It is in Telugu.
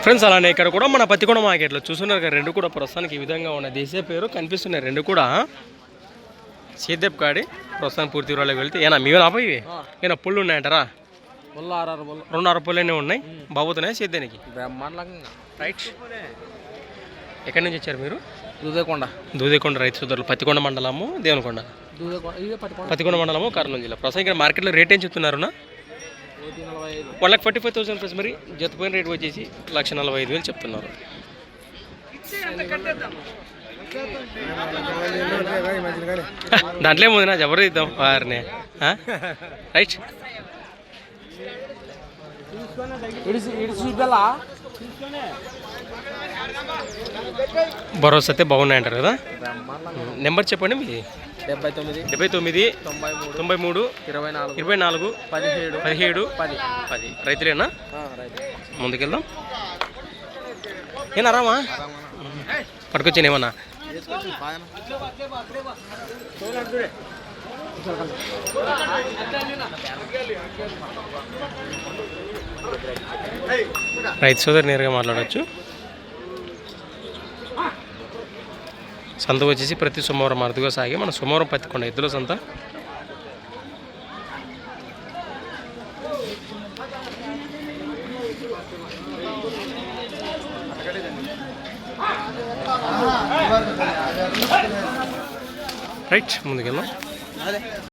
ఫ్రెండ్స్ అలానే ఇక్కడ కూడా మన పత్తికొండ మార్కెట్లో చూస్తున్నారు కదా, రెండు కూడా ప్రస్తుతానికి ఈ విధంగా ఉన్నాయి. దేశీయ పేరు కనిపిస్తున్నాయి రెండు కూడా. సేద్యపు కాడి ప్రస్తుతానికి పూర్తి వివరాలకు వెళ్తే ఏనా మీవే ఆప ఇవి ఏనా పుళ్ళు ఉన్నాయంటారా? 2.5 పుల్లనే ఉన్నాయి. బాగుతున్నాయి సేద్యానికి రైట్. ఎక్కడి నుంచి వచ్చారు మీరు? దూదేకొండ రైతు సోదరులు, పత్తికొండ మండలము, దేవనకొండ. పత్తికొండ మండలము, కర్నూలు జిల్లా. ప్రస్తుతం ఇక్కడ మార్కెట్లో రేట్ ఏం చెప్తున్నారు? 1,45,000 ప్లస్. మరి జతపోయిన రేట్ వచ్చేసి 1,45,000 చెప్తున్నారు. దాంట్లో ఏముంది నా జబరు ఇద్దాం వారిని. రైట్. భరోసా అయితే బాగున్నాయంటారు కదా. నెంబర్ చెప్పండి మీది. 79 93 24 17 10. రైతులేనా? ముందుకెళ్దాం. ఏనా రామా పట్టుకొచ్చాను ఏమన్నా? రైతు సోదరు నేరుగా మాట్లాడవచ్చు. సంత వచ్చేసి ప్రతి సోమవారం అరుదుగా సాగి మన సోమవారం పత్తికొండ ఎద్దుల సంత. రైట్, ముందుకెళ్దాం.